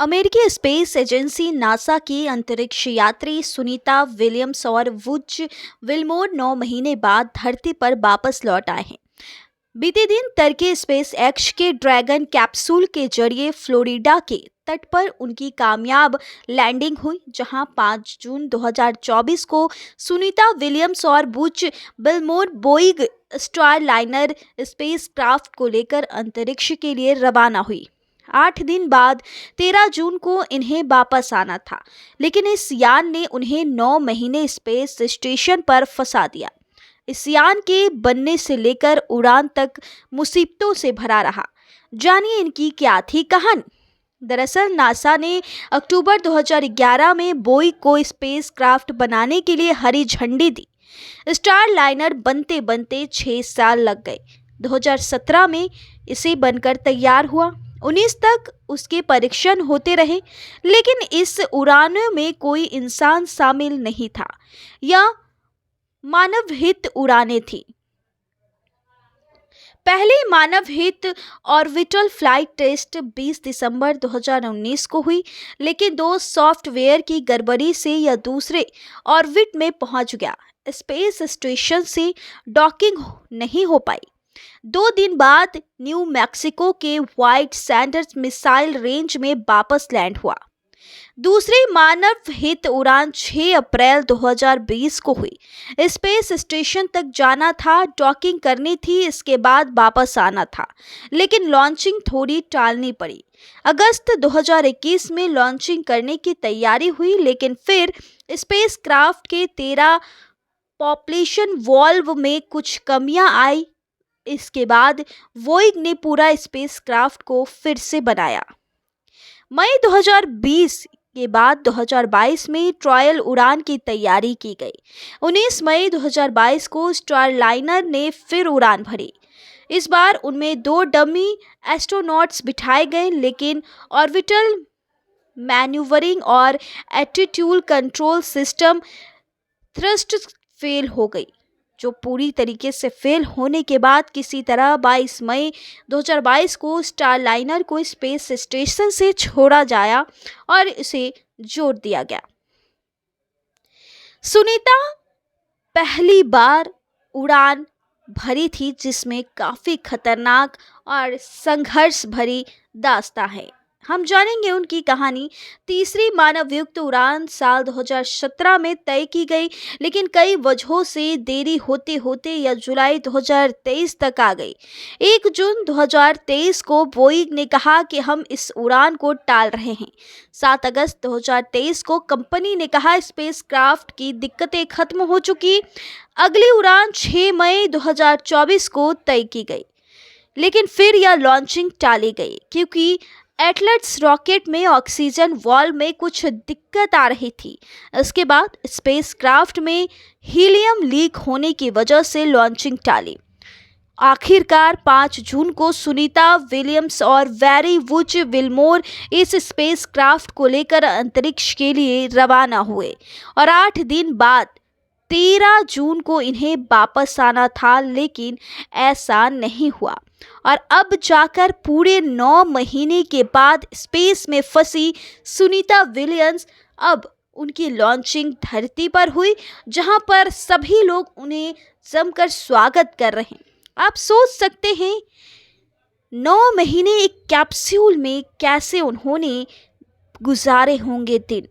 अमेरिकी space agency NASA की अंतरिक्ष यात्री सुनीता विलियम्स और वुज विलमोर 9 महीने बाद धरती पर वापस लौट आए हैं। बीते दिन तड़के स्पेस एक्स के ड्रैगन कैप्सूल के जरिए फ्लोरिडा के तट पर उनकी कामयाब लैंडिंग हुई, जहां 5 जून 2024 को सुनीता विलियम्स और Butch Wilmore Boeing Starliner spacecraft को लेकर अंतरिक्ष के लिए रवाना हुई। 8 दिन बाद 13 जून को इन्हें वापस आना था, लेकिन इस यान ने उन्हें 9 महीने स्पेस स्टेशन पर फंसा दिया। इस यान के बनने से लेकर उड़ान तक मुसीबतों से भरा रहा। जानिए इनकी क्या थी कहानी। दरअसल नासा ने अक्टूबर 2011 में बोइंग को स्पेस क्राफ्ट बनाने के लिए हरी झंडी दी। स्टार लाइनर बनते बनते 6 साल लग गए। 2017 में इसे बनकर तैयार हुआ। 19 तक उसके परीक्षण होते रहे, लेकिन इस उड़ान में कोई इंसान शामिल नहीं था या मानव हित उड़ानें थी। पहले मानव हित ऑर्बिटल फ्लाइट टेस्ट 20 दिसंबर 2019 को हुई, लेकिन 2 सॉफ्टवेयर की गड़बड़ी से यह दूसरे ऑर्बिट में पहुंच गया। स्पेस स्टेशन से डॉकिंग नहीं हो पाई। 2 दिन बाद न्यू मैक्सिको के व्हाइट सैंडर्स मिसाइल रेंज में वापस लैंड हुआ। दूसरी मानव हित उड़ान 6 अप्रैल 2020 को हुई। स्पेस स्टेशन तक जाना था, डॉकिंग करनी थी, इसके बाद वापस आना था, लेकिन लॉन्चिंग थोड़ी टालनी पड़ी। अगस्त 2021 में लॉन्चिंग करने की तैयारी हुई, लेकिन फिर स्पेस क्राफ्ट के 13 पॉपुलेशन वॉल्व में कुछ कमियां आई। इसके बाद बोइंग ने पूरा स्पेस क्राफ्ट को फिर से बनाया। मई 2020 के बाद 2022 में ट्रायल उड़ान की तैयारी की गई। 19 मई 2022 को स्टार लाइनर ने फिर उड़ान भरी। इस बार उनमें 2 डमी एस्ट्रोनॉट्स बिठाए गए, लेकिन ऑर्बिटल मैन्यूवरिंग और attitude control system thrust fail हो गई, जो पूरी तरीके से फेल होने के बाद किसी तरह 22 मई 2022 को स्टार लाइनर को स्पेस स्टेशन से छोड़ा जाया और इसे जोड़ दिया गया। सुनीता पहली बार उड़ान भरी थी, जिसमें काफी खतरनाक और संघर्ष भरी दास्तां है। हम जानेंगे उनकी कहानी। तीसरी मानवयुक्त उड़ान साल 2017 में तय की गई, लेकिन कई वजहों से देरी होते होते यह जुलाई 2023 तक आ गई। 1 जून 2023 को बोइंग ने कहा कि हम इस उड़ान को टाल रहे हैं। 7 अगस्त 2023 को कंपनी ने कहा स्पेस क्राफ्ट की दिक्कतें खत्म हो चुकी। अगली उड़ान 6 मई 2024 को तय की गई, लेकिन फिर यह लॉन्चिंग टाली गई क्योंकि एटलस रॉकेट में ऑक्सीजन वाल्व में कुछ दिक्कत आ रही थी। इसके बाद स्पेस क्राफ्ट में हीलियम लीक होने की वजह से लॉन्चिंग टाली। आखिरकार 5 जून को सुनीता विलियम्स और वेरी वुच विलमोर इस स्पेस क्राफ्ट को लेकर अंतरिक्ष के लिए रवाना हुए और 8 दिन बाद 13 जून को इन्हें वापस आना था, लेकिन ऐसा नहीं हुआ और अब जाकर पूरे 9 महीने के बाद स्पेस में फंसी सुनीता विलियम्स अब उनकी लॉन्चिंग धरती पर हुई, जहां पर सभी लोग उन्हें जमकर स्वागत कर रहे हैं। आप सोच सकते हैं 9 महीने एक कैप्सूल में कैसे उन्होंने गुजारे होंगे दिन।